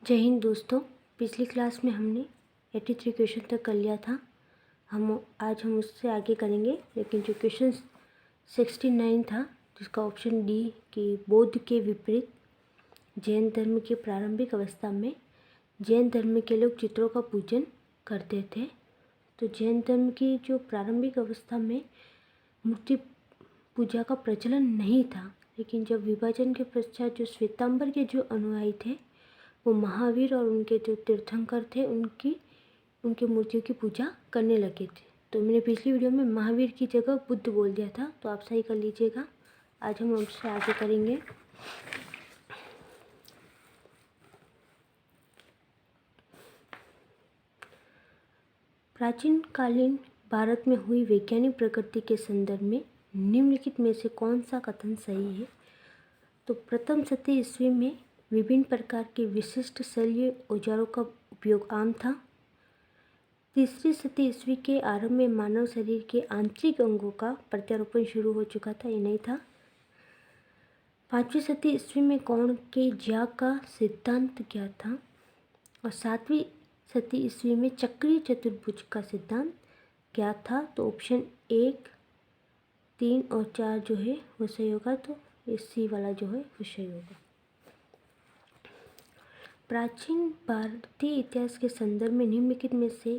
जय हिंद दोस्तों। पिछली क्लास में हमने 83 क्वेश्चन तक कर लिया था। आज हम उससे आगे करेंगे, लेकिन जो क्वेश्चन 69 था, जिसका ऑप्शन डी कि बौद्ध के विपरीत जैन धर्म की प्रारंभिक अवस्था में जैन धर्म के लोग चित्रों का पूजन करते थे। तो जैन धर्म की जो प्रारंभिक अवस्था में मूर्ति पूजा का प्रचलन नहीं था, लेकिन जब विभाजन के पश्चात जो श्वेतांबर के जो अनुयायी थे वो महावीर और उनके जो तीर्थंकर थे उनकी मूर्तियों की पूजा करने लगे थे। तो मैंने पिछली वीडियो में महावीर की जगह बुद्ध बोल दिया था, तो आप सही कर लीजिएगा। आज हम उससे आगे करेंगे। प्राचीन कालीन भारत में हुई वैज्ञानिक प्रगति के संदर्भ में निम्नलिखित में से कौन सा कथन सही है? तो प्रथम शती ईस्वी में विभिन्न प्रकार के विशिष्ट शल्य औजारों का उपयोग आम था। तीसरी शती ईस्वी के आरंभ में मानव शरीर के आंतरिक अंगों का प्रत्यारोपण शुरू हो चुका था, ये नहीं था। पाँचवीं शती ईस्वी में कौन के ज्या का सिद्धांत क्या था? और सातवीं शती ईस्वी में चक्रीय चतुर्भुज का सिद्धांत क्या था? तो ऑप्शन 1, 3 और 4 जो है वो सही होगा। तो ये सी वाला जो है वो सही होगा। प्राचीन भारतीय इतिहास के संदर्भ में निम्नलिखित में से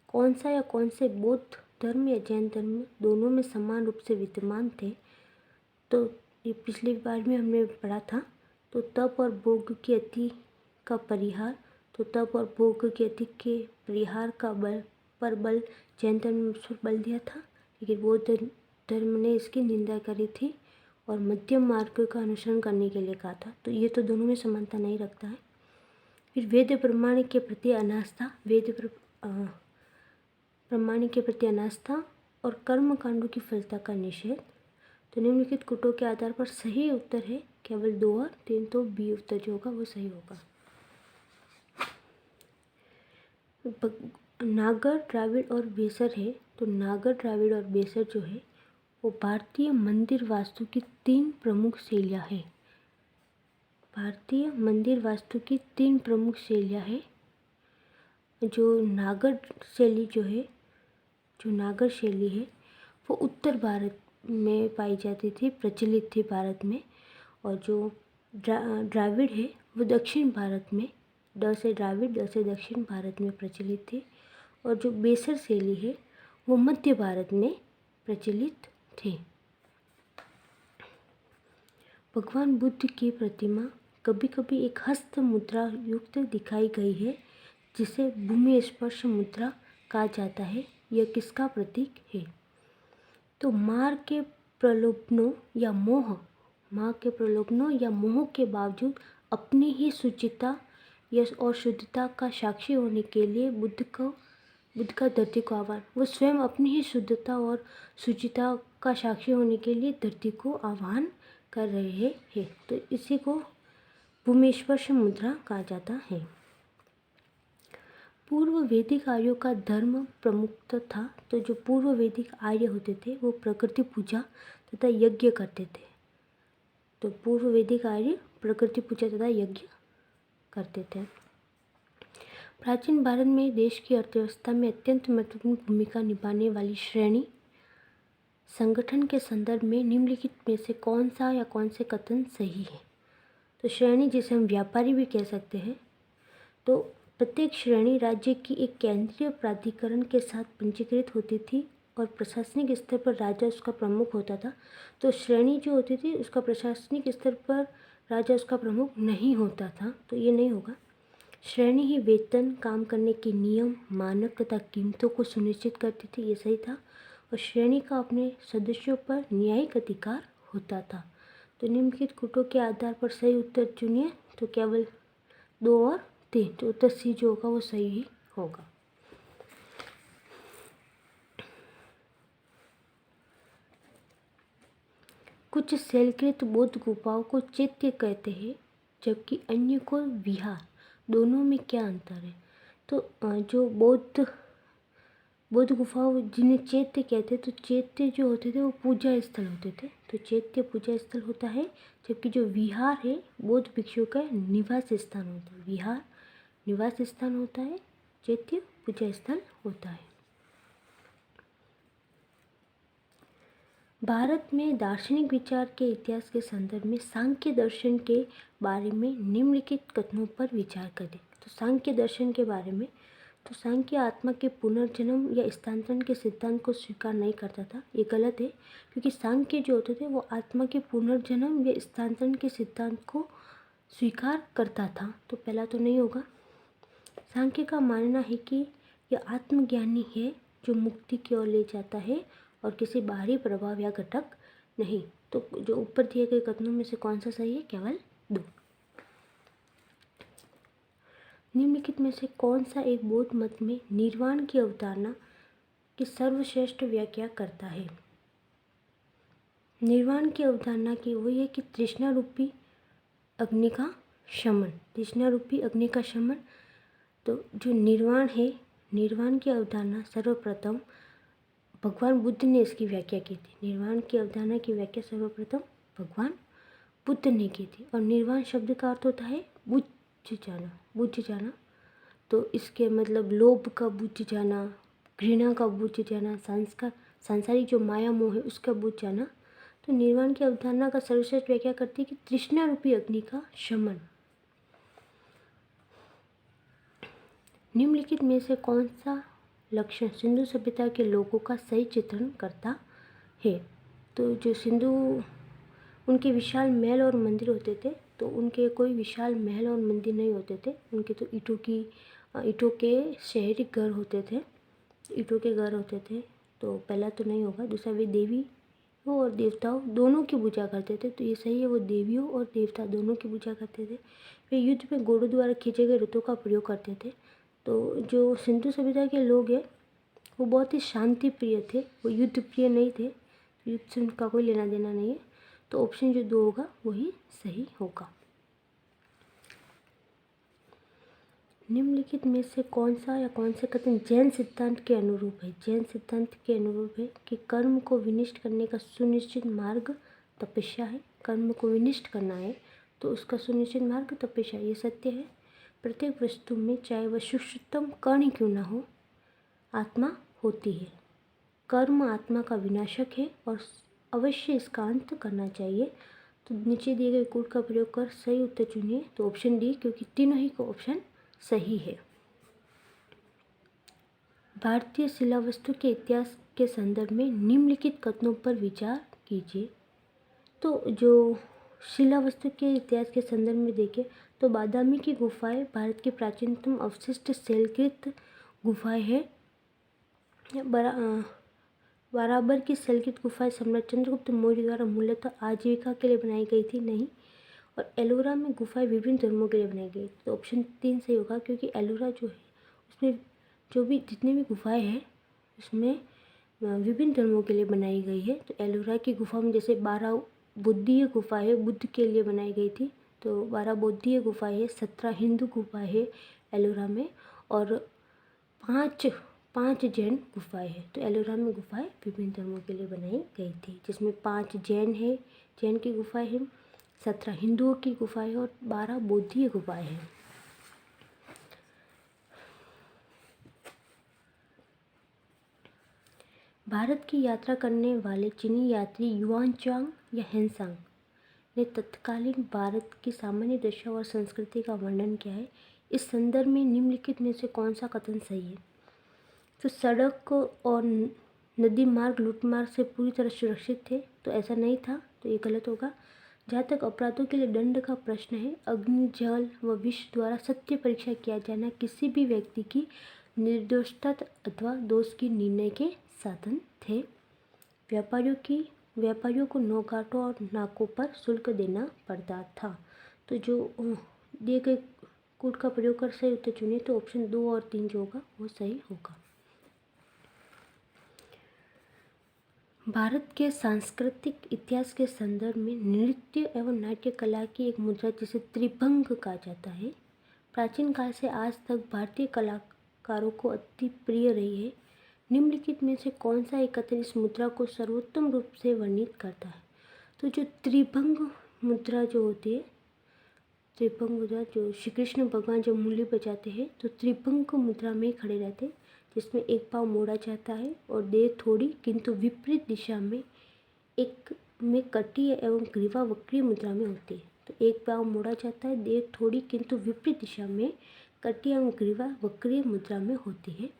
कौन सा या कौन से बौद्ध धर्म या जैन धर्म दोनों में समान रूप से विद्यमान थे? तो ये पिछली बार में हमने पढ़ा था। तो तप और भोग की अति का परिहार, तो तप और भोग की अति के परिहार का बल जैन धर्म में बल दिया था, लेकिन बौद्ध धर्म ने इसकी निंदा करी थी और मध्यम मार्ग का अनुसरण करने के लिए कहा था। तो ये तो दोनों में समानता नहीं रखता है। फिर वेद प्रमाण के प्रति अनास्था, प्रमाण के प्रति अनास्था और कर्म कांडों की फलता का निषेध। तो निम्नलिखित कूटों के आधार पर सही उत्तर है केवल 2 और 3, तो बी उत्तर जो होगा वो सही होगा। नागर, द्राविड़ और बेसर है। तो नागर, द्राविड़ और बेसर जो है वो भारतीय मंदिर वास्तु की 3 प्रमुख शैलियाँ हैं। भारतीय मंदिर वास्तु की 3 प्रमुख शैलियाँ हैं। जो नागर शैली जो नागर शैली है वो उत्तर भारत में पाई जाती थी, प्रचलित थी भारत में। और जो द्राविड़ है वो दक्षिण भारत में, ड से द्राविड़, द से दक्षिण भारत में प्रचलित थी। और जो बेसर शैली है वो मध्य भारत में प्रचलित थी। भगवान बुद्ध की प्रतिमा कभी कभी एक हस्त मुद्रा युक्त दिखाई गई है, जिसे भूमि स्पर्श मुद्रा कहा जाता है। यह किसका प्रतीक है? तो मार के प्रलोभनों या मोह के बावजूद अपनी ही शुचिता और शुद्धता का साक्षी होने के लिए बुद्ध का धरती को आह्वान, वो स्वयं अपनी ही शुद्धता और शुचिता का साक्षी होने के लिए धरती को आह्वान कर रहे हैं। तो इसी को भूमि स्पर्श मुद्रा कहा जाता है। पूर्व वैदिक आर्यों का धर्म प्रमुख था। तो जो पूर्व वैदिक आर्य होते थे वो प्रकृति पूजा तथा यज्ञ करते थे। तो पूर्व वैदिक आर्य प्रकृति पूजा तथा यज्ञ करते थे। प्राचीन भारत में देश की अर्थव्यवस्था में अत्यंत महत्वपूर्ण भूमिका निभाने वाली श्रेणी संगठन के संदर्भ में निम्नलिखित में से कौन सा या कौन से कथन सही है? तो श्रेणी जिसे हम व्यापारी भी कह सकते हैं। तो प्रत्येक श्रेणी राज्य की एक केंद्रीय प्राधिकरण के साथ पंजीकृत होती थी और प्रशासनिक स्तर पर राजा उसका प्रमुख होता था। तो श्रेणी जो होती थी उसका प्रशासनिक स्तर पर राजा उसका प्रमुख नहीं होता था, तो ये नहीं होगा। श्रेणी ही वेतन, काम करने के नियम, मानक तथा कीमतों को सुनिश्चित करती थी, ये सही था। और श्रेणी का अपने सदस्यों पर न्यायिक अधिकार होता था। तो निम्नलिखित कूटों के आधार पर सही उत्तर चुनिए। तो केवल 2 और 3, तो उत्तर सी जो होगा वो सही ही होगा। कुछ शैलकृत बौद्ध गुफाओं को चैत्य कहते हैं, जबकि अन्य को विहार। दोनों में क्या अंतर है? तो जो बौद्ध गुफाओं जिन्हें चैत्य कहते हैं, तो चैत्य जो होते थे वो पूजा स्थल होते थे। तो चैत्य पूजा स्थल होता है, जबकि जो विहार है बौद्ध भिक्षुओं का निवास स्थान होता है। विहार निवास स्थान होता है, चैत्य पूजा स्थल होता है। भारत में दार्शनिक विचार के इतिहास के संदर्भ में सांख्य दर्शन के बारे में निम्नलिखित कथनों पर विचार करें। तो सांख्य दर्शन के बारे में, तो सांख्य आत्मा के पुनर्जन्म या स्थानांतरण के सिद्धांत को स्वीकार नहीं करता था। ये गलत है, क्योंकि सांख्य जो होते थे वो आत्मा के पुनर्जन्म या स्थानांतरण के सिद्धांत को स्वीकार करता था। तो पहला तो नहीं होगा। सांख्य का मानना है कि यह आत्मज्ञानी है जो मुक्ति की ओर ले जाता है और किसी बाहरी प्रभाव या घटक नहीं। तो जो ऊपर दिए गए कथनों में से कौन सा सही है? केवल 2। निम्नलिखित में से कौन सा एक बौद्ध मत में निर्वाण की अवधारणा की सर्वश्रेष्ठ व्याख्या करता है? निर्वाण की अवधारणा की वो ये कि तृष्णा रूपी अग्नि का शमन, तृष्णा रूपी अग्नि का शमन। तो जो निर्वाण है, निर्वाण की अवधारणा सर्वप्रथम भगवान बुद्ध ने इसकी व्याख्या की थी। निर्वाण की अवधारणा की व्याख्या सर्वप्रथम भगवान बुद्ध ने की थी। और निर्वाण शब्द का अर्थ होता है बुझ जाना, बुझ जाना। तो इसके मतलब लोभ का बुझ जाना, घृणा का बुझ जाना, सांसारिक जो माया मोह है उसका बुझ जाना। तो निर्वाण की अवधारणा का सर्वश्रेष्ठ व्याख्या करती है कि तृष्णा रूपी अग्नि का शमन। निम्नलिखित में से कौन सा लक्षण सिंधु सभ्यता के लोगों का सही चित्रण करता है? तो जो सिंधु, उनके विशाल महल और मंदिर होते थे। तो उनके कोई विशाल महल और मंदिर नहीं होते थे। उनके तो ईंटों के शहरी घर होते थे, ईंटों के घर होते थे। तो पहला तो नहीं होगा। दूसरा, वे देवी और देवताओं दोनों की पूजा करते थे। तो ये सही है, वो देवियों और देवता दोनों की पूजा करते थे। वे युद्ध में घोड़ों द्वारा खींचे गए रथों का प्रयोग करते थे। तो जो सिंधु सभ्यता के लोग हैं वो बहुत ही शांति प्रिय थे, वो युद्ध प्रिय नहीं थे। युद्ध से उनका कोई लेना देना नहीं है। तो ऑप्शन जो 2 होगा वही सही होगा। निम्नलिखित में से कौन से कथन जैन सिद्धांत के अनुरूप है? जैन सिद्धांत के अनुरूप है कि कर्म को विनिष्ट करने का सुनिश्चित मार्ग तपस्या है। कर्म को विनिष्ट करना है तो उसका सुनिश्चित मार्ग तपस्या। ये सत्य है। प्रत्येक वस्तु में, चाहे वह सूक्ष्मतम कण ही क्यों ना हो, आत्मा होती है। कर्म आत्मा का विनाशक है और अवश्य इसका अंत करना चाहिए। तो नीचे दिए गए कोड का प्रयोग कर सही उत्तर चुनिए। तो ऑप्शन डी, क्योंकि तीनों ही को ऑप्शन सही है। भारतीय शिलावस्तु के इतिहास के संदर्भ में निम्नलिखित कथनों पर विचार कीजिए। तो जो शिलावस्तु के इतिहास के संदर्भ में देखें तो बादामी की गुफाएं भारत की प्राचीनतम अवशिष्ट शैलकृत गुफाएं हैं। बराबर की शैलकृत गुफाएं सम्राट चंद्रगुप्त मौर्य द्वारा मूलतः आजीविका के लिए बनाई गई थी नहीं। और एलोरा में गुफाएं विभिन्न धर्मों के लिए बनाई गई। तो ऑप्शन 3 सही होगा, क्योंकि एलोरा जो है उसमें जो भी जितने भी गुफाएं हैं उसमें विभिन्न धर्मों के लिए बनाई गई है। तो एलोरा की गुफा में जैसे 12 बौद्धीय गुफाएं बुद्ध के लिए बनाई गई थी। तो 12 बौद्धीय गुफाएं है, 17 हिंदू गुफाएं है एलोरा में, और 5 जैन गुफाएं हैं। तो एलोरा में गुफाएं विभिन्न धर्मों के लिए बनाई गई थी, जिसमें 5 जैन है, जैन की गुफाएं हैं, 17 हिंदुओं की गुफाएं और 12 बौद्धीय गुफाएं हैं। भारत की यात्रा करने वाले चीनी यात्री युआनचांग या हेनसांग ने तत्कालीन भारत की सामान्य दशा और संस्कृति का वर्णन किया है। इस संदर्भ में निम्नलिखित में से कौन सा कथन सही है? तो सड़क और नदी मार्ग लूटमार से पूरी तरह सुरक्षित थे। तो ऐसा नहीं था, तो ये गलत होगा। जहाँ तक अपराधों के लिए दंड का प्रश्न है, अग्नि, जल व विष द्वारा सत्य परीक्षा किया जाना किसी भी व्यक्ति की निर्दोषता अथवा दोष की निर्णय के साधन थे। व्यापारियों को नौघाटों और नाकों पर शुल्क देना पड़ता था। तो जो दिए गए कोड का प्रयोग कर सही उत्तर चुनिए। तो ऑप्शन 2 और 3 जो होगा वो सही होगा। भारत के सांस्कृतिक इतिहास के संदर्भ में नृत्य एवं नाट्य कला की एक मुद्रा जिसे त्रिभंग कहा जाता है, प्राचीन काल से आज तक भारतीय कलाकारों को अति प्रिय रही है। निम्नलिखित में से कौन सा एक कथन इस मुद्रा को सर्वोत्तम रूप से वर्णित करता है? तो जो त्रिभंग मुद्रा जो होती है, त्रिभंग मुद्रा जो श्री कृष्ण भगवान जब मुरली बजाते हैं तो त्रिभंग मुद्रा में ही खड़े रहते, जिसमें एक पाँव मोड़ा जाता है और देह थोड़ी किंतु विपरीत दिशा में एक में कटी एवं ग्रीवा वक्रीय मुद्रा में होती है। तो एक पाँव मोड़ा जाता है, देह थोड़ी किंतु विपरीत दिशा में कटी एवं ग्रीवा वक्रीय मुद्रा में होती है।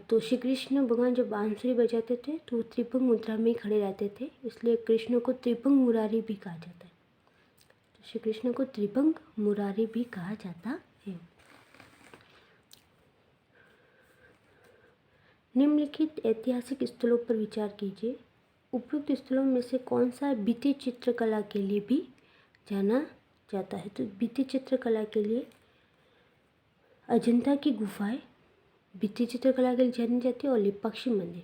तो श्री कृष्ण भगवान जब बांसुरी बजाते थे तो त्रिभंग मुद्रा में ही खड़े रहते थे, इसलिए कृष्ण को त्रिभंग मुरारी भी कहा जाता है। तो श्री कृष्ण को त्रिभंग मुरारी भी कहा जाता है। निम्नलिखित ऐतिहासिक स्थलों पर विचार कीजिए। उपयुक्त स्थलों में से कौन सा भित्ति चित्रकला के लिए भी जाना जाता है? तो भित्ति चित्रकला के लिए अजंता की गुफाएं भित्ति चित्रकला के लिए जानी जाती है और लेपाक्षी मंदिर।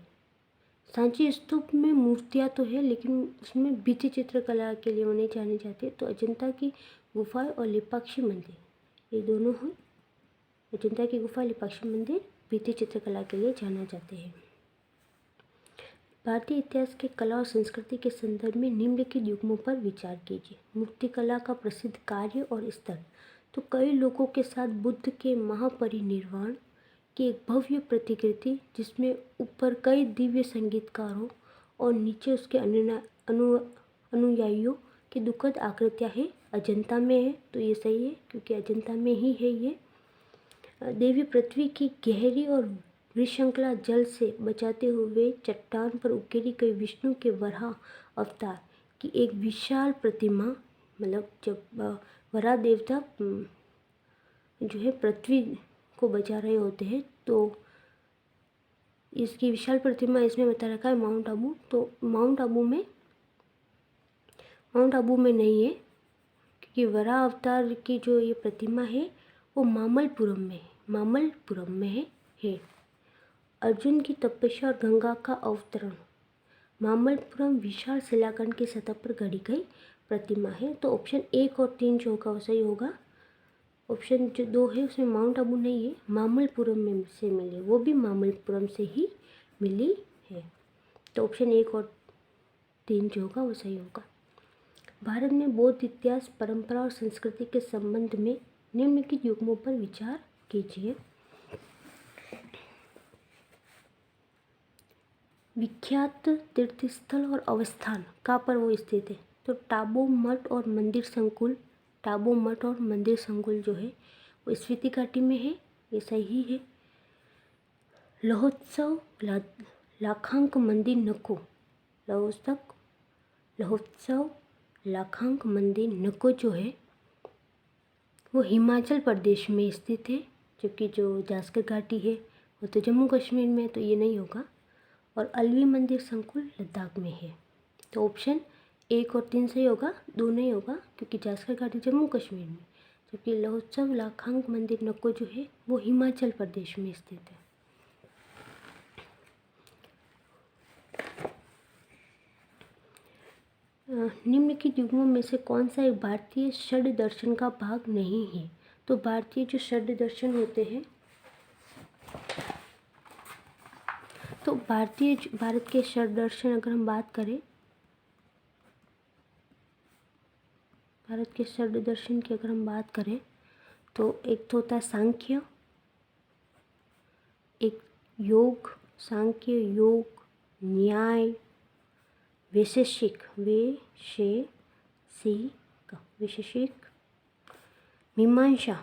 सांची स्तूप में मूर्तियाँ तो है लेकिन उसमें भित्ति चित्रकला के लिए उन्हें जानी जाती है। तो अजंता की गुफाएं और लेपाक्षी मंदिर ये दोनों हैं। अजंता की गुफा, लेपाक्षी मंदिर भित्ति चित्रकला के लिए जाना जाते हैं। भारतीय इतिहास के कला और संस्कृति के संदर्भ में निम्नलिखित युग्मों पर विचार कीजिए। मूर्तिकला का प्रसिद्ध कार्य और स्तर। तो कई लोगों के साथ बुद्ध के महापरिनिर्वाण की एक भव्य प्रतिकृति जिसमें ऊपर कई दिव्य संगीतकारों और नीचे उसके अनुयायियों की दुखद आकृतियाँ हैं, अजंता में है। तो ये सही है क्योंकि अजंता में ही है ये। देवी पृथ्वी की गहरी और विश्रृंखला जल से बचाते हुए चट्टान पर उकेरी गई विष्णु के वराह अवतार की एक विशाल प्रतिमा, मतलब जब वराह देवता जो है पृथ्वी को बचा रहे होते हैं तो इसकी विशाल प्रतिमा इसमें बता रखा है माउंट आबू। तो माउंट आबू में नहीं है क्योंकि वराह अवतार की जो ये प्रतिमा है वो मामल्लपुरम में है। अर्जुन की तपस्या और गंगा का अवतरण। मामल्लपुरम विशाल शिलाखंड की सतह पर गढ़ी गई प्रतिमा है। तो ऑप्शन 1 और 3 जो होगा वो सही होगा। ऑप्शन जो 2 है उसमें माउंट आबू नहीं है, मामल्लपुरम में से मिली, वो भी मामल्लपुरम से ही मिली है। तो ऑप्शन 1 और 3 जो होगा वो सही होगा। भारत में बौद्ध इतिहास, परंपरा और संस्कृति के संबंध में निम्नलिखित युग्मों पर विचार कीजिए। विख्यात तीर्थस्थल और अवस्थान कहाँ पर वो स्थित है? तो टाबो मठ और मंदिर संकुल जो है वो स्पीति घाटी में है, ये सही है। लहोत्सव लाखांक मंदिर नको, लहोत्सव लाखांक मंदिर नको जो है वो हिमाचल प्रदेश में स्थित है, जबकि जो जास्कर घाटी है वो तो जम्मू कश्मीर में है, तो ये नहीं होगा। और अलवी मंदिर संकुल लद्दाख में है। तो ऑप्शन 1 और 3 सही होगा, 2 नहीं होगा क्योंकि जास्कर घाटी जम्मू कश्मीर में, जबकि लहोत्सव लाखांक मंदिर नको जो है वो हिमाचल प्रदेश में स्थित है। निम्नलिखित युग्मों में से कौन सा एक भारतीय षड दर्शन का भाग नहीं है? तो भारतीय जो षड दर्शन होते हैं, तो भारत के षड दर्शन अगर हम बात करें, भारत के षड दर्शन की अगर हम बात करें तो एक तो होता है सांख्य, एक योग, सांख्य, योग, न्याय, वैशेषिक मीमांसा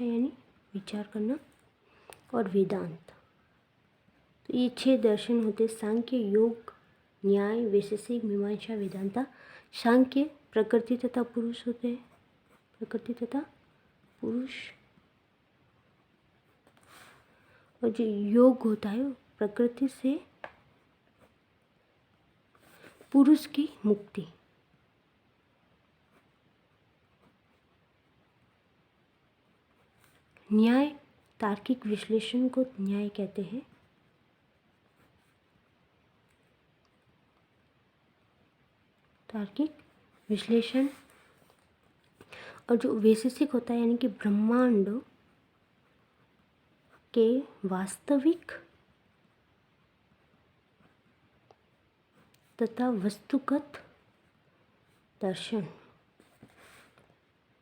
यानी विचार करना, और वेदांत। तो ये 6 दर्शन होते हैं, सांख्य, योग, न्याय, वैशेषिक, मीमांसा, वेदांता। सांख्य प्रकृति तथा पुरुष होते हैं, प्रकृति तथा पुरुष। और जो योग होता है वो प्रकृति से पुरुष की मुक्ति। न्याय तार्किक विश्लेषण को न्याय कहते हैं। तार्किक विश्लेषण। और जो वैशेषिक होता है यानी कि ब्रह्मांड के वास्तविक तथा वस्तुगत दर्शन।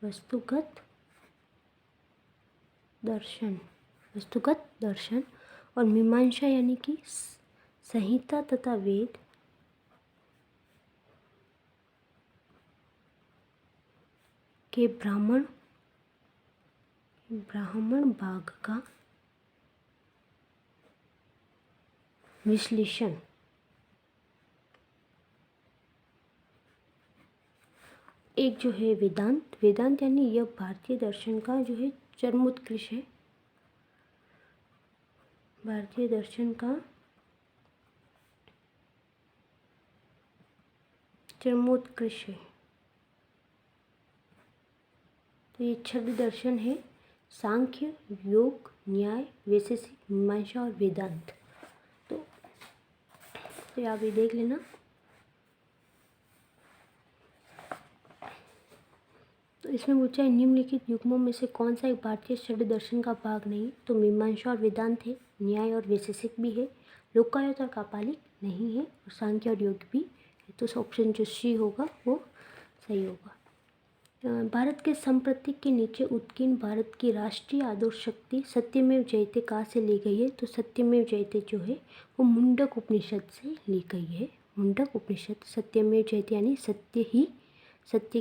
वस्तुगत दर्शन, वस्तुगत दर्शन। और मीमांसा यानी कि संहिता तथा वेद के ब्राह्मण भाग का विश्लेषण। एक जो है वेदांत, वेदांत यानी यह भारतीय दर्शन का जो है चरमोत्कृष्ट है, भारतीय दर्शन का चरमोत्कृष्ट है। तो ये 6 दर्शन है, सांख्य, योग, न्याय, वैशेषिक, मीमांसा और वेदांत। तो आप ये देख लेना। तो इसमें पूछा है निम्नलिखित युग्मों में से कौन सा एक भारतीय 6 दर्शन का भाग नहीं। तो मीमांसा और वेदांत है, न्याय और वैशेषिक भी है, लोकायत और कापालिक नहीं है, और सांख्य और योग भी है। तो ऑप्शन जो सी होगा वो सही होगा। भारत के संप्रतीक के नीचे उत्कीर्ण भारत की राष्ट्रीय आदर्श शक्ति सत्यमेव जयते कहाँ से ली गई है। तो सत्यमेव जयते जो है वो मुंडक उपनिषद से ली गई है। मुंडक उपनिषद, सत्यमेव जयते यानी सत्य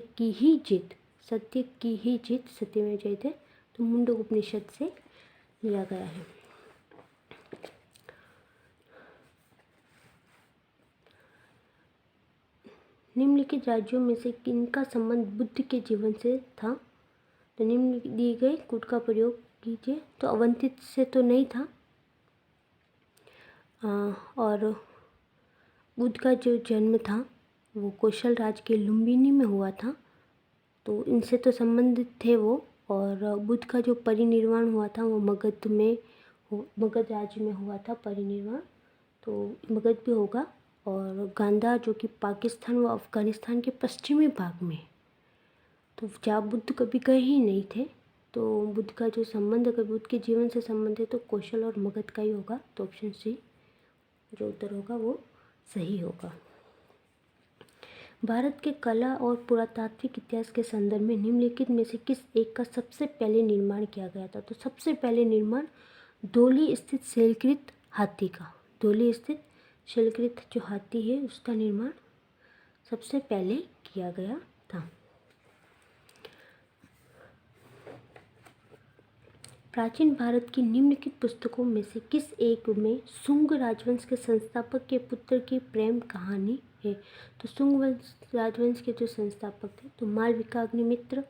की ही जीत, सत्य की ही जीत, सत्यमेव जयते। तो मुंडक उपनिषद से लिया गया है। निम्नलिखित राज्यों में से किनका संबंध बुद्ध के जीवन से था। तो निम्न दी गई कूट का प्रयोग कीजिए। तो अवंतित से तो नहीं था, और बुद्ध का जो जन्म था वो कौशल राज के लुम्बिनी में हुआ था, तो इनसे तो संबंधित थे वो। और बुद्ध का जो परिनिर्वाण हुआ था वो मगध राज्य में हुआ था परिनिर्वाण, तो मगध भी होगा। और गांधार जो कि पाकिस्तान व अफ़गानिस्तान के पश्चिमी भाग में, तो जहाँ बुद्ध कभी गए ही नहीं थे, तो बुद्ध का जो संबंध अगर बुद्ध के जीवन से संबंध है तो कौशल और मगध का ही होगा। तो ऑप्शन सी जो उत्तर होगा वो सही होगा। भारत के कला और पुरातात्विक इतिहास के संदर्भ में निम्नलिखित में से किस एक का सबसे पहले निर्माण किया गया था। तो सबसे पहले निर्माण धौली स्थित शैलकृत हाथी का, धौली स्थित शैलकृत जो हाथी है उसका निर्माण सबसे पहले किया गया था। प्राचीन भारत की निम्नलिखित पुस्तकों में से किस एक में शुंग राजवंश के संस्थापक के पुत्र की प्रेम कहानी है। तो शुंग राजवंश के जो संस्थापक थे तो मालविका अग्निमित्र।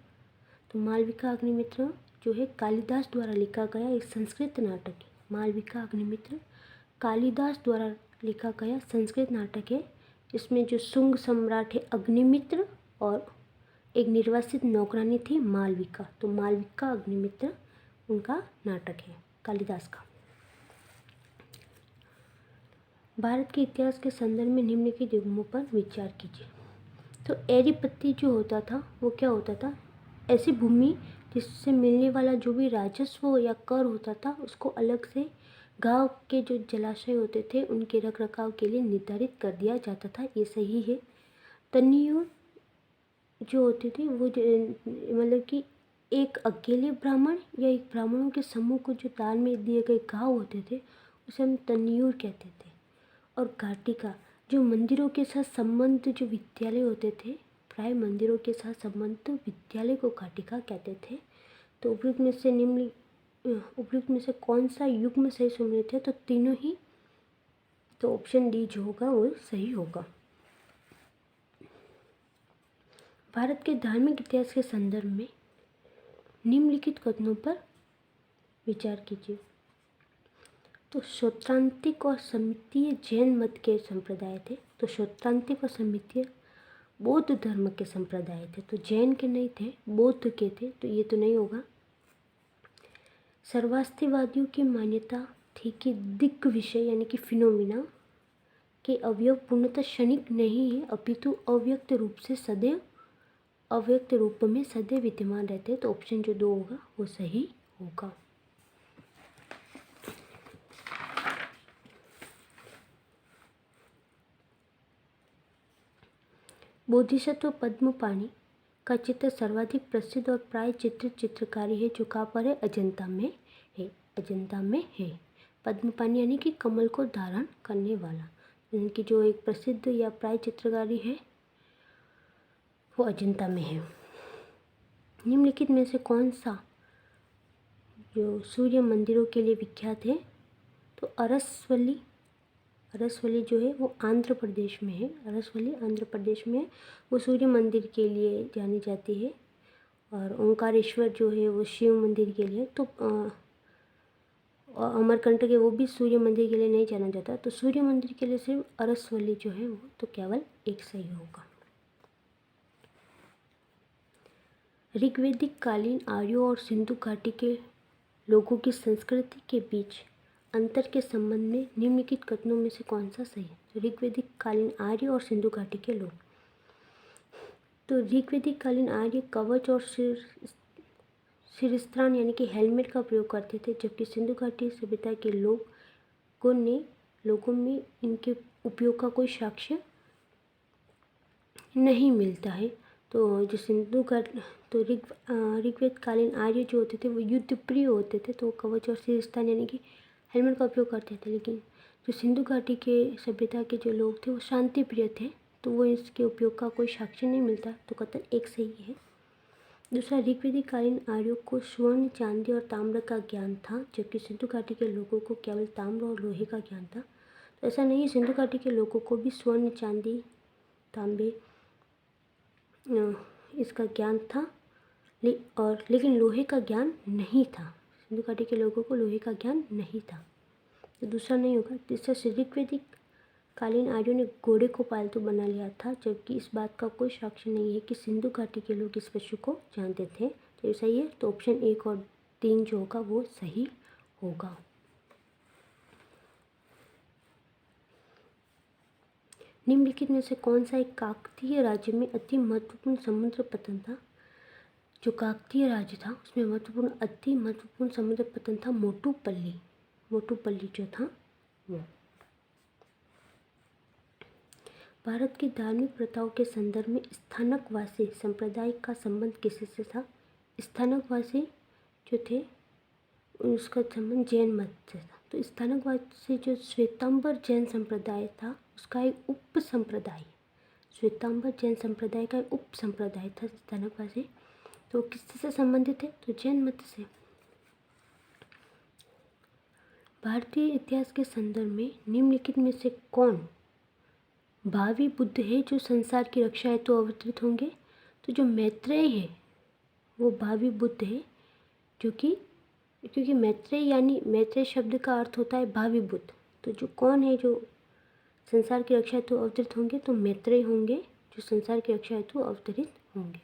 तो मालविका अग्निमित्र जो है कालिदास द्वारा लिखा गया एक संस्कृत नाटक है। मालविका अग्निमित्र कालिदास द्वारा लिखा गया संस्कृत नाटक है। इसमें जो शुंग सम्राट है अग्निमित्र और एक निर्वासित नौकरानी थी मालविका, तो मालविका अग्निमित्र उनका नाटक है कालिदास का। भारत के इतिहास के संदर्भ में निम्नलिखित युग्मों पर विचार कीजिए। तो एरीपत्ती जो होता था वो क्या होता था, ऐसी भूमि जिससे मिलने वाला जो भी राजस्व या कर होता था उसको अलग से गांव के जो जलाशय होते थे उनके रख रखाव के लिए निर्धारित कर दिया जाता था, ये सही है। तनियों जो होती थी वो मतलब कि एक अकेले ब्राह्मण या एक ब्राह्मणों के समूह को जो दान में दिए गए गाँव होते थे उसे हम तनियूर कहते थे। और घाटिका जो मंदिरों के साथ संबंध जो विद्यालय होते थे, प्राय मंदिरों के साथ संबंध विद्यालय को घाटिका कहते थे। तो उपयुक्त में से कौन सा युग्म सही सम्मिलित है। तो तीनों ही, तो ऑप्शन डी जो होगा वो सही होगा। भारत के धार्मिक इतिहास के संदर्भ में निम्नलिखित कथनों पर विचार कीजिए। तो श्रोत्रांतिक और समितीय जैन मत के संप्रदाय थे। तो श्रोत्रांतिक और समितीय बौद्ध धर्म के संप्रदाय थे, तो जैन के नहीं थे, बौद्ध के थे, तो ये तो नहीं होगा। सर्वास्तिवादियों की मान्यता थी कि दिक् विषय यानी कि फिनोमिना के अवयव पूर्णतः क्षणिक नहीं है, अपितु अव्यक्त रूप में सदैव विद्यमान रहते हैं। तो ऑप्शन जो 2 होगा वो सही होगा। बोधिसत्व पद्मपाणि का चित्र सर्वाधिक प्रसिद्ध और प्राय चित्रित चित्रकारी है जो कहाँ पर है? अजंता में है। अजंता में है। पद्मपाणि यानी कि कमल को धारण करने वाला, इनकी जो एक प्रसिद्ध या प्राय चित्रकारी है वो अजंता में है। निम्नलिखित में से कौन सा जो सूर्य मंदिरों के लिए विख्यात है? तो अरसवल्ली। अरसवल्ली जो है वो आंध्र प्रदेश में है। अरसवल्ली आंध्र प्रदेश में वो सूर्य मंदिर के लिए जानी जाती है। और ओंकारेश्वर जो है वो शिव मंदिर के लिए। तो अमरकंटक है वो भी सूर्य मंदिर के लिए नहीं जाना जाता। तो सूर्य मंदिर के लिए सिर्फ अरसवल्ली जो है वो तो केवल एक सही होगा। ऋग्वैदिक कालीन आर्यों और सिंधु घाटी के लोगों की संस्कृति के बीच अंतर के संबंध में निम्नलिखित कथनों में से कौन सा सही है? तो ऋग्वैदिक कालीन आर्य और सिंधु घाटी के लोग, तो ऋग्वैदिक कालीन आर्य कवच और शिरस्त्राण यानी कि हेलमेट का प्रयोग करते थे, जबकि सिंधु घाटी सभ्यता के लोगों में इनके उपयोग का कोई साक्ष्य नहीं मिलता है। तो जो सिंधु घाट तो ऋग्वेद कालीन आर्य जो होते थे वो युद्ध प्रिय होते थे, तो वो कवच और शिरस्त्राण यानी कि हेलमेट का उपयोग करते थे। लेकिन जो सिंधु घाटी के सभ्यता के जो लोग थे वो शांति प्रिय थे, तो वो इसके उपयोग का कोई साक्ष्य नहीं मिलता, तो कथन एक सही है। दूसरा, ऋग्वैदिक कालीन आर्यों को स्वर्ण, चांदी और ताम्र का ज्ञान था, जबकि सिंधु घाटी के लोगों को केवल ताम्र और लोहे का ज्ञान था। तो ऐसा नहीं है, सिंधु घाटी के लोगों को भी स्वर्ण, चांदी, तांबे इसका ज्ञान था, लेकिन लोहे का ज्ञान नहीं था। सिंधु घाटी के लोगों को लोहे का ज्ञान नहीं था, तो दूसरा नहीं होगा। तीसरा, ऋग्वैदिक कालीन आर्यों ने घोड़े को पालतू बना लिया था, जबकि इस बात का कोई साक्ष्य नहीं है कि सिंधु घाटी के लोग इस पशु को जानते थे। तो ये सही है, तो ऑप्शन 1 और 3 जो होगा वो सही होगा। निम्नलिखित में से कौन सा एक काकतीय राज्य में अति महत्वपूर्ण समुद्र पतन था? जो काकतीय राज्य था उसमें अति महत्वपूर्ण समुद्र पतन था मोटुपल्ली। मोटुपल्ली जो था वो। भारत की धार्मिक प्रथाओं के संदर्भ में स्थानकवासी संप्रदाय का संबंध किससे से था? स्थानकवासी जो थे उसका संबंध जैन मत से था। तो स्थानकवासी जो श्वेतांबर जैन संप्रदाय था उसका एक उप संप्रदाय, श्वेतांबर जैन संप्रदाय का एक उप संप्रदाय था स्थानकवासी। तो किससे संबंधित है? तो जैन मत से। भारतीय इतिहास के संदर्भ में निम्नलिखित में से कौन भावी बुद्ध है जो संसार की रक्षा हेतु अवतरित होंगे? तो जो मैत्रेय है वो भावी बुद्ध है, जो कि क्योंकि मैत्रेय शब्द का अर्थ होता है भावी बुद्ध। तो जो कौन है जो संसार की रक्षा हेतु अवतरित होंगे? तो मैत्रेय होंगे जो संसार की रक्षा हेतु अवतरित होंगे।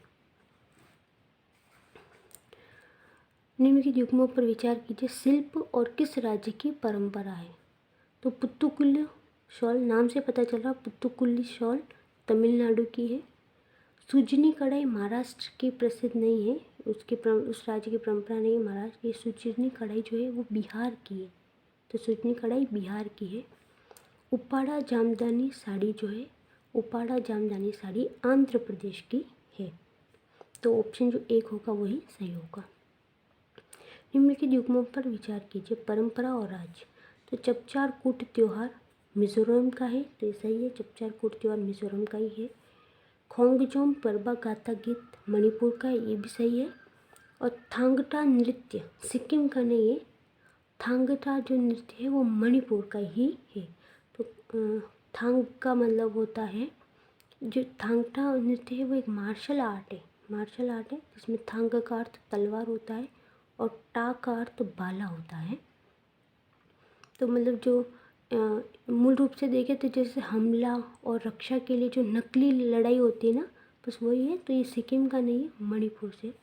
निम्नलिखित युग्मों पर विचार कीजिए। शिल्प और किस राज्य की परंपरा है? तो पुत्तुकुल्ल शॉल, नाम से पता चल रहा पुत्तुकुल्ली शॉल तमिलनाडु की है। सुजनी कढ़ाई महाराष्ट्र की प्रसिद्ध नहीं है, उस राज्य की परंपरा नहीं है महाराष्ट्र की। सुजनी कढ़ाई जो है वो बिहार की है, तो सुजनी कढ़ाई बिहार की है। उपाड़ा जामदानी साड़ी जो है, उपाड़ा जामदानी साड़ी आंध्र प्रदेश की है। तो ऑप्शन जो 1 होगा वही सही होगा। निम्नलिखित युग्मों पर विचार कीजिए। परंपरा और राज्य, तो चपचार कूट त्योहार मिजोरम का है, तो ये सही है, चपचार कूट त्योहार मिजोरम का ही है। खोंगजोम परबा गाथा गीत मणिपुर का है, ये भी सही है। और थांगटा नृत्य सिक्किम का नहीं है, थांगटा जो नृत्य है वो मणिपुर का ही है। तो थांग का मतलब होता है, जो थांगटा नृत्य है वो एक मार्शल आर्ट है जिसमें थांग का अर्थ तलवार होता है और टा का अर्थ भाला होता है। तो मतलब जो मूल रूप से देखें तो जैसे हमला और रक्षा के लिए जो नकली लड़ाई होती है ना, बस वही है। तो ये सिक्किम का नहीं है, मणिपुर से।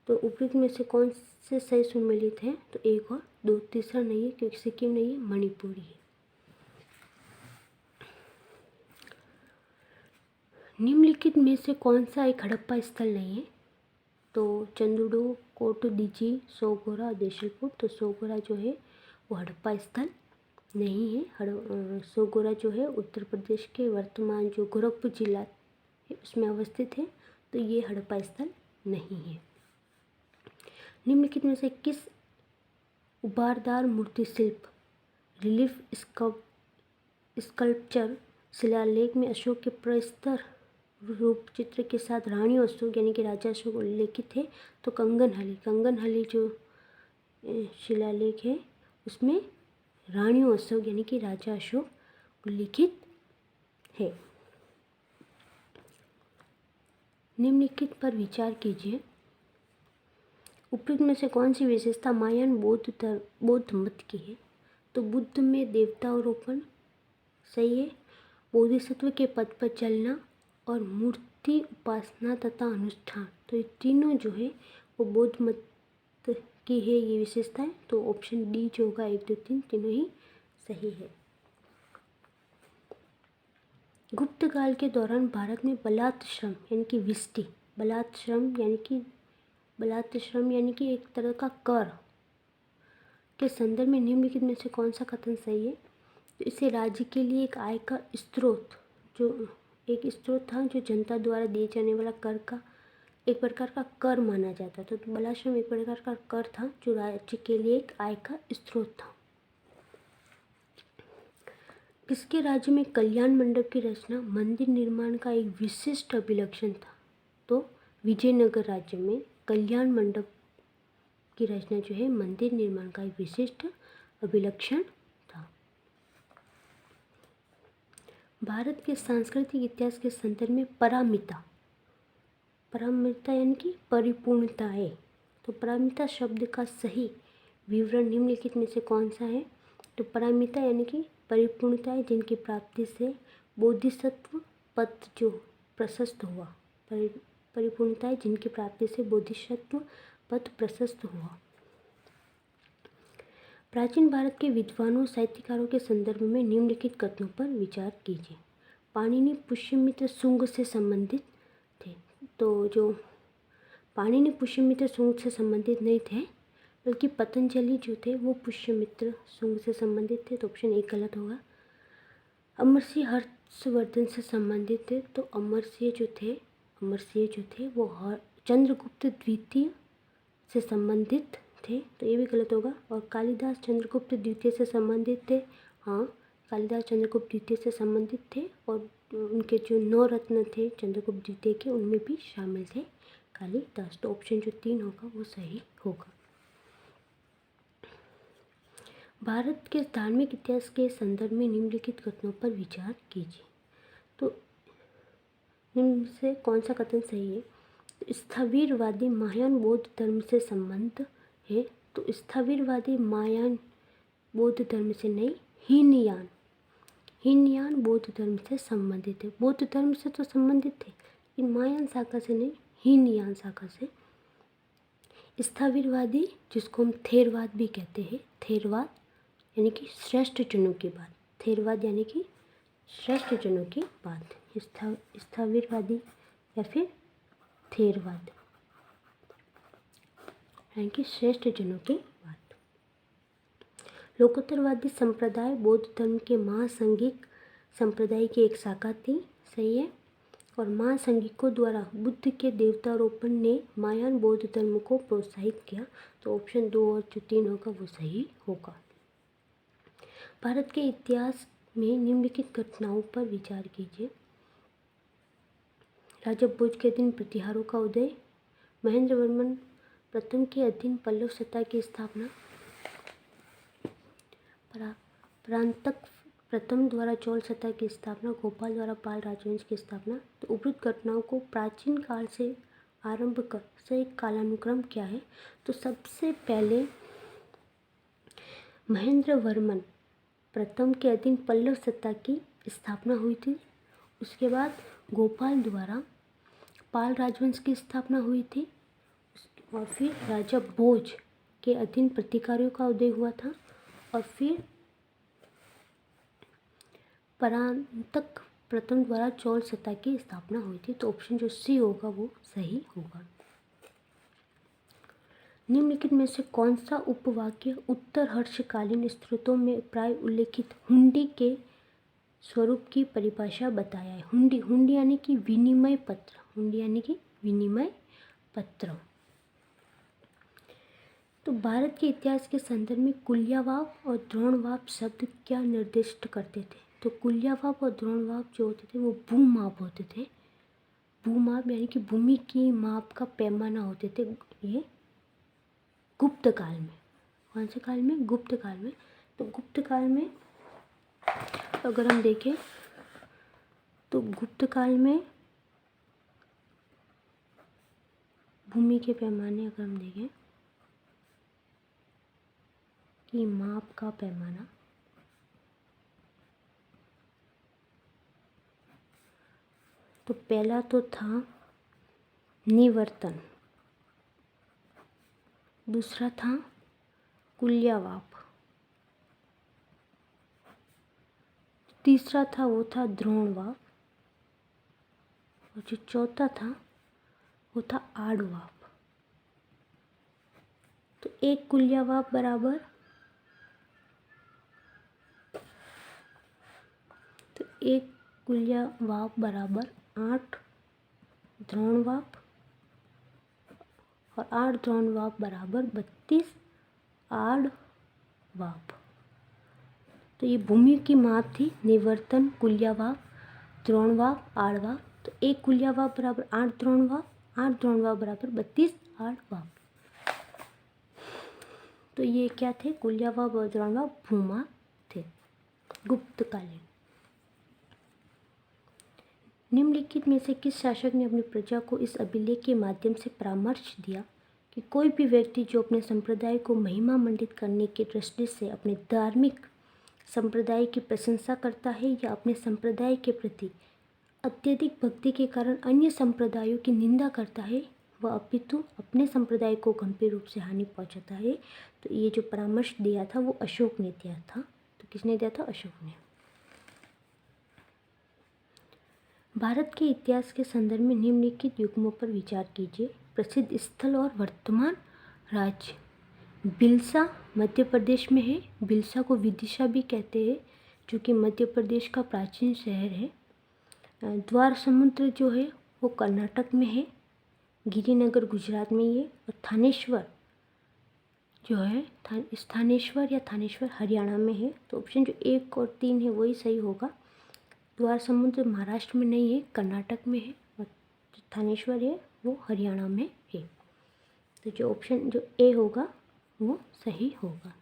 तो उपयुक्त में से कौन से सही सुमेलित हैं? तो 1 और 2, तीसरा नहीं है क्योंकि सिक्किम नहीं है, मणिपुर ही है। निम्नलिखित में से कौन सा एक हड़प्पा स्थल नहीं है? तो चंदुडो, कोटडीजी, सोगोरा, देशलपुर। तो सोगोरा जो है वो हड़प्पा स्थल नहीं है। सोगोरा जो है उत्तर प्रदेश के वर्तमान जो गोरखपुर जिला है उसमें अवस्थित है। तो ये हड़प्पा स्थल नहीं है। निम्नलिखित में से किस उभारदार मूर्ति शिल्प रिलीफ स्कल्पचर शिलालेख में अशोक के प्रस्तर रूप चित्र के साथ रानी अशोक यानी कि राजा अशोक उल्लेखित है? तो कंगनहली जो शिलालेख है उसमें रानी अशोक यानी कि राजा अशोक उल्लेखित है। निम्नलिखित पर विचार कीजिए। उपयुक्त में से कौन सी विशेषता महायान बौद्ध मत की है? तो बुद्ध में देवतारोपण सही है, बोधिसत्व के पद पर चलना और मूर्ति उपासना तथा अनुष्ठान, तो ये तीनों जो है वो बौद्ध मत की है ये विशेषताएं। तो ऑप्शन डी जो होगा 1, 2, 3 तीनों ही सही है। गुप्त काल के दौरान भारत में बलात् श्रम यानी कि विष्टि, बलात् श्रम यानी कि एक तरह का कर के संदर्भ में निम्नलिखित में से कौन सा कथन सही है? तो इसे राज्य के लिए एक आय का स्रोत था जो जनता द्वारा दिए जाने वाला कर का एक प्रकार का कर माना जाता था। तो बलात् श्रम एक प्रकार का कर था जो राज्य के लिए एक आय का स्रोत था। किसके राज्य में कल्याण मंडप की रचना मंदिर निर्माण का एक विशिष्ट अभिलक्षण था? तो विजयनगर राज्य में कल्याण मंडप की रचना जो है मंदिर निर्माण का एक विशिष्ट अभिलक्षण था। भारत के सांस्कृतिक इतिहास के संदर्भ में परामिता यानी कि परिपूर्णता है। तो परामिता शब्द का सही विवरण निम्नलिखित में से कौन सा है? तो परामिता यानी कि परिपूर्णता है जिनकी प्राप्ति से बोधिसत्व पद जो प्रशस्त हुआ। परिपूर्णता है जिनकी प्राप्ति से बोधिसत्व पद प्रशस्त हुआ। प्राचीन भारत के विद्वानों साहित्यकारों के संदर्भ में निम्नलिखित कथनों पर विचार कीजिए। पाणिनि पुष्यमित्र शुंग से संबंधित थे। तो जो पाणिनि पुष्यमित्र शुंग से संबंधित नहीं थे बल्कि पतंजलि जो थे वो पुष्यमित्र शुंग से संबंधित थे। तो ऑप्शन 1 गलत होगा। अमरसिंह हर्षवर्धन से संबंधित थे। तो अमरसिंह जो थे वो चंद्रगुप्त द्वितीय से संबंधित थे। तो ये भी गलत होगा। और कालिदास चंद्रगुप्त द्वितीय से संबंधित थे। हाँ, कालिदास चंद्रगुप्त द्वितीय से संबंधित थे और उनके जो 9 रत्न थे चंद्रगुप्त द्वितीय के उनमें भी शामिल थे कालिदास। तो ऑप्शन जो 3 होगा वो सही होगा। भारत के धार्मिक इतिहास के संदर्भ में निम्नलिखित कथनों पर विचार कीजिए। तो निम्न से कौन सा कथन सही है? स्थविरवादी महायान बौद्ध धर्म से संबंध है। तो स्थविरवादी महायान बौद्ध धर्म से नहीं, हीनयान बौद्ध धर्म से संबंधित है। बौद्ध धर्म से तो संबंधित थे लेकिन महायान शाखा से नहीं, हीनयान शाखा से। स्थविरवादी जिसको हम थेरवाद भी कहते हैं, थेरवाद यानी कि श्रेष्ठ जनों की बात, थेरवाद यानी कि श्रेष्ठ जनों की बात, स्थविरवादी या फिर थेरवाद यानी कि श्रेष्ठ जनों की बात। लोकोत्तरवादी संप्रदाय बौद्ध धर्म के महासंघिक संप्रदाय की एक शाखा थी। सही है। और महासंघिकों द्वारा बुद्ध के देवतारोपण ने महायान बौद्ध धर्म को प्रोत्साहित किया। तो ऑप्शन 2 और जो 3 होगा वो सही होगा। भारत के इतिहास में निम्नलिखित घटनाओं पर विचार कीजिए। राजा भोज के अधीन प्रतिहारों का उदय, महेंद्र वर्मन प्रथम के अधीन पल्लव सत्ता की स्थापना, परांतक प्रथम द्वारा चोल सत्ता की स्थापना, गोपाल द्वारा पाल राजवंश की स्थापना। तो उपयुक्त घटनाओं को प्राचीन काल से आरंभ कर से एक कालानुक्रम क्या है? तो सबसे पहले महेंद्र वर्मन प्रथम के अधीन पल्लव सत्ता की स्थापना हुई थी। उसके बाद गोपाल द्वारा पाल राजवंश की स्थापना हुई थी और फिर राजा भोज के अधीन प्रतिकारियों का उदय हुआ था और फिर परांतक प्रथम द्वारा चोल सत्ता की स्थापना हुई थी। तो ऑप्शन जो सी होगा वो सही होगा। निम्नलिखित में से कौन सा उपवाक्य उत्तर हर्षकालीन स्त्रोतों में प्राय उल्लेखित हुंडी के स्वरूप की परिभाषा बताया है? हुंडी यानी कि विनिमय पत्र, हुंडी यानी कि विनिमय पत्र। तो भारत के इतिहास के संदर्भ में कुलियावाब और द्रोणवाब शब्द क्या निर्दिष्ट करते थे? तो कुलियावाब और द्रोणवाब जो होते थे वो भूमाप होते थे। भूमाप यानी कि भूमि की माप का पैमाना होते थे ये गुप्त काल में। कौन से काल में? गुप्त काल में। तो गुप्त काल में अगर हम देखें तो गुप्त काल में भूमि के पैमाने अगर हम देखें कि माप का पैमाना तो पहला तो था निवर्तन, दूसरा था कुलियावाब, तीसरा था वो था द्रोणवाब और जो चौथा था वो था आड़वाब। तो एक कुलियावाब बराबर एक कुलियावाब बराबर 8 द्रोणवाब और 8 द्रोणवाब बराबर 32 आड़वाब। तो ये भूमि की माप थी, निवर्तन, कुलियावाब, द्रोणवाब, आड़वाब। तो एक कुलियावाब बराबर 8 द्रोणवाब, 8 द्रोणवाब बराबर 32 आड़वाब। तो ये क्या थे? कुलियावाब और द्रोणवाब भूमाप थे गुप्तकालीन। निम्नलिखित में से किस शासक ने अपनी प्रजा को इस अभिलेख के माध्यम से परामर्श दिया कि कोई भी व्यक्ति जो अपने संप्रदाय को महिमा मंडित करने की दृष्टि से अपने धार्मिक संप्रदाय की प्रशंसा करता है या अपने संप्रदाय के प्रति अत्यधिक भक्ति के कारण अन्य संप्रदायों की निंदा करता है, वह अपितु अपने संप्रदाय को गंभीर रूप से हानि पहुंचाता है? तो ये जो परामर्श दिया था वो अशोक ने दिया था। तो किसने दिया था? अशोक ने। भारत के इतिहास के संदर्भ में निम्नलिखित युग्मों पर विचार कीजिए। प्रसिद्ध स्थल और वर्तमान राज्य। बिलसा मध्य प्रदेश में है। बिलसा को विदिशा भी कहते हैं, जो कि मध्य प्रदेश का प्राचीन शहर है। द्वार समुद्र जो है वो कर्नाटक में है। गिरिनगर गुजरात में ही है। और थानेश्वर जो है स्थानेश्वर या थानेश्वर हरियाणा में है। तो ऑप्शन जो 1 और 3 है वही सही होगा। द्वार समुद्र महाराष्ट्र में नहीं है, कर्नाटक में है। और जो थानेश्वर है वो हरियाणा में है। तो जो ऑप्शन जो ए होगा वो सही होगा।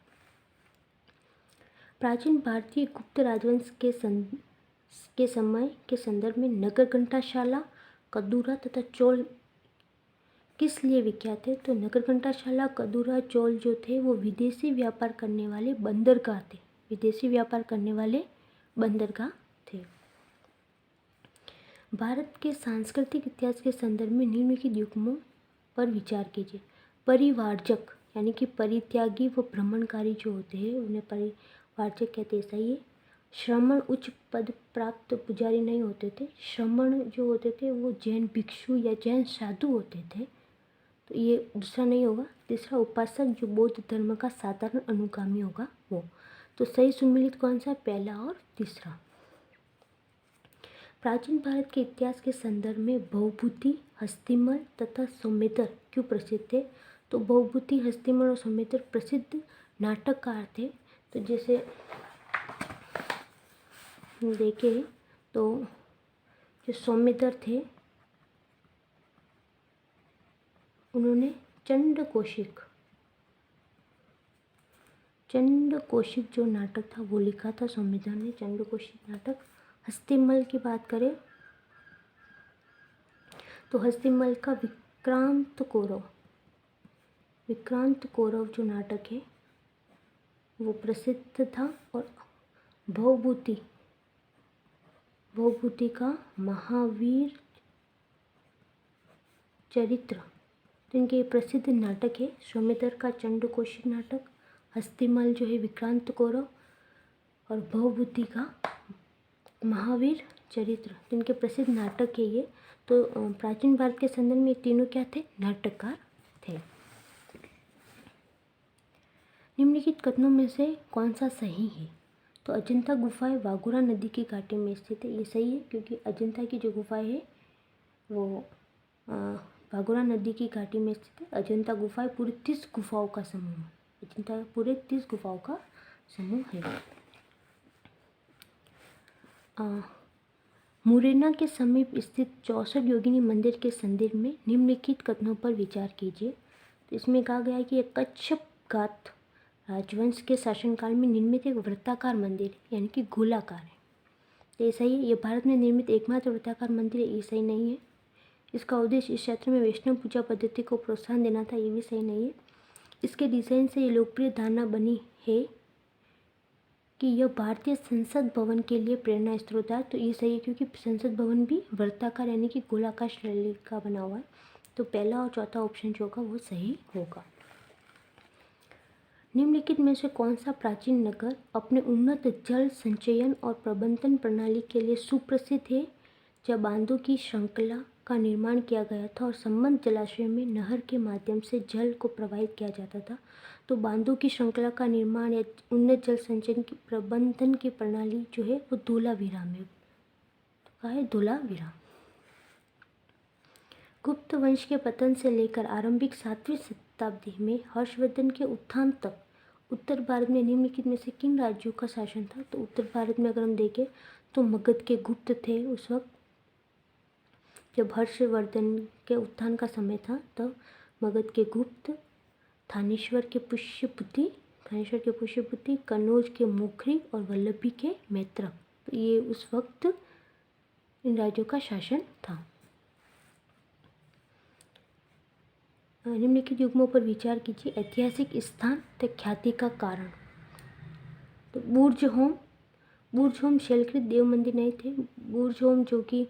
प्राचीन भारतीय गुप्त राजवंश के समय के संदर्भ में नगर घंटाशाला, कदूरा तथा चोल किस लिए विख्यात है? तो नगर घंटाशाला, कदूरा, चोल जो थे वो विदेशी व्यापार करने वाले बंदरगाह थे। विदेशी व्यापार करने वाले बंदरगाह थे। भारत के सांस्कृतिक इतिहास के संदर्भ में निम्नलिखित युग्मों पर विचार कीजिए। परिवारजक यानी कि परित्यागी व भ्रमणकारी जो होते हैं उन्हें परिवारजक कहते हैं। सही है। श्रमण उच्च पद प्राप्त पुजारी नहीं होते थे। श्रमण जो होते थे वो जैन भिक्षु या जैन साधु होते थे। तो ये दूसरा नहीं होगा। तीसरा उपासक जो बौद्ध धर्म का साधारण अनुगामी होगा वो। तो सही सुमेलित कौन सा? पहला और तीसरा। प्राचीन भारत के इतिहास के संदर्भ में भवभूति, हस्तिमल तथा सौमेतर क्यों प्रसिद्ध थे? तो भवभूति, हस्तिमल और सौमेतर प्रसिद्ध नाटककार थे। तो जैसे देखें तो जो सौमेतर थे उन्होंने चंडकौशिक जो नाटक था वो लिखा था सौमेतर ने, चंडकौशिक नाटक। हस्तिमल की बात करें तो हस्तिमल का विक्रांत कौरव जो नाटक है वो प्रसिद्ध था। और भवभूति का महावीर चरित्र, तो इनके प्रसिद्ध नाटक है। सौमेतर का चंडकौशिक नाटक, हस्तिमल जो है विक्रांत कौरव और भवभूति का महावीर चरित्र, तो इनके प्रसिद्ध नाटक है ये। तो प्राचीन भारत के संदर्भ में तीनों क्या थे? नाटककार थे। निम्नलिखित कथनों में से कौन सा सही है? तो अजंता गुफाएं वाघुरा नदी की घाटी में स्थित है। ये सही है क्योंकि अजंता की जो गुफाएं है वो भागोरा नदी की घाटी में स्थित है। अजंता गुफाएं पूरे 30 गुफाओं का समूह है। अजंता पूरे 30 गुफाओं का समूह है। मुरैना के समीप स्थित 64 योगिनी मंदिर के संदर्भ में निम्नलिखित कथनों पर विचार कीजिए। तो इसमें कहा गया है कि एक कच्छप राजवंश के शासनकाल में निर्मित एक वृत्ताकार मंदिर यानी कि गोलाकार है। तो ऐसा ही ये भारत में निर्मित एकमात्र वृत्ताकार मंदिर है, ये सही नहीं है। इसका उद्देश्य इस क्षेत्र में वैष्णव पूजा पद्धति को प्रोत्साहन देना था, ये भी सही नहीं है। इसके डिज़ाइन से ये लोकप्रिय धारणा बनी है कि यह भारतीय संसद भवन के लिए प्रेरणा स्रोत है। तो ये सही है क्योंकि संसद भवन भी वृत्ताकार यानी कि गोलाकार शैली का बना हुआ है। तो पहला और चौथा ऑप्शन जो होगा वो सही होगा। निम्नलिखित में से कौन सा प्राचीन नगर अपने उन्नत जल संचयन और प्रबंधन प्रणाली के लिए सुप्रसिद्ध है? जब बांधों की श्रृंखला का निर्माण किया गया था और संबंध जलाशय में नहर के माध्यम से जल को प्रवाहित किया जाता था, तो बांधों की श्रृंखला का निर्माण या उन्नत जल संचयन की प्रबंधन की प्रणाली जो है वो धोलावीरा में। तो कहा है धोलावीरा। गुप्त वंश के पतन से लेकर आरंभिक 7वीं शताब्दी में हर्षवर्धन के उत्थान तक उत्तर भारत में निम्नलिखित में से किन राज्यों का शासन था? तो उत्तर भारत में अगर हम देखें तो मगध के गुप्त थे उस वक्त जब हर्षवर्धन के उत्थान का समय था, तब मगध के गुप्त, थानेश्वर के पुष्यपुति, कनौज के मुखरी और वल्लभी के मैत्रक, तो ये उस वक्त इन राज्यों का शासन था। निम्नलिखित युग्मों पर विचार कीजिए। ऐतिहासिक स्थान तथा ख्याति का कारण। तो बुर्ज होम शैलकृत देव मंदिर नहीं थे। बुर्ज होम जो कि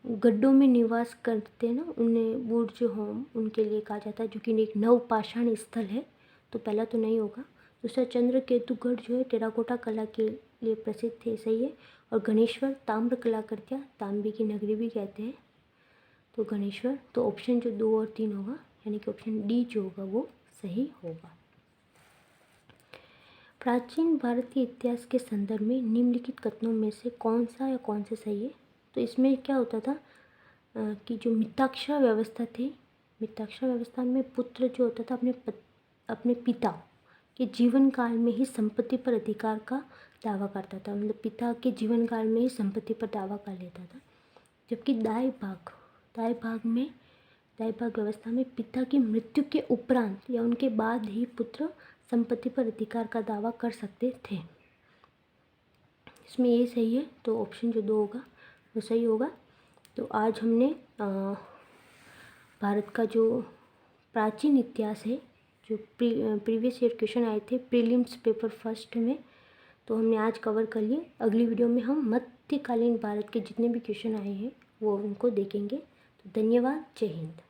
गड्ढों में निवास करते हैं ना, उन्हें बुर्ज होम उनके लिए कहा जाता है, जो कि एक नवपाषाण स्थल है। तो पहला तो नहीं होगा। दूसरा चंद्रकेतुगढ़ जो है टेराकोटा कला के लिए प्रसिद्ध थे, सही है। और गणेश्वर ताम्र कलाकृतियाँ, तांबे की नगरी भी कहते हैं, तो गणेश्वर। तो ऑप्शन जो 2 और 3 होगा यानी कि ऑप्शन डी जो होगा वो सही होगा। प्राचीन भारतीय इतिहास के संदर्भ में निम्नलिखित कथनों में से कौन सा या कौन से सही है? तो इसमें क्या होता था कि जो मिताक्षरा व्यवस्था थी, मिताक्षरा व्यवस्था में पुत्र जो होता था अपने पिता के जीवन काल में ही संपत्ति पर अधिकार का दावा करता था, मतलब पिता के जीवन काल में ही संपत्ति पर दावा कर लेता था। जबकि दाई भाग व्यवस्था में पिता की मृत्यु के उपरांत या उनके बाद ही पुत्र संपत्ति पर अधिकार का दावा कर सकते थे। इसमें ये सही है, तो ऑप्शन जो 2 होगा वो सही होगा। तो आज हमने भारत का जो प्राचीन इतिहास है, जो प्रीवियस ईयर क्वेश्चन आए थे प्रीलिम्स पेपर फर्स्ट में, तो हमने आज कवर कर लिए। अगली वीडियो में हम मध्यकालीन भारत के जितने भी क्वेश्चन आए हैं वो उनको देखेंगे। तो धन्यवाद, जय हिंद।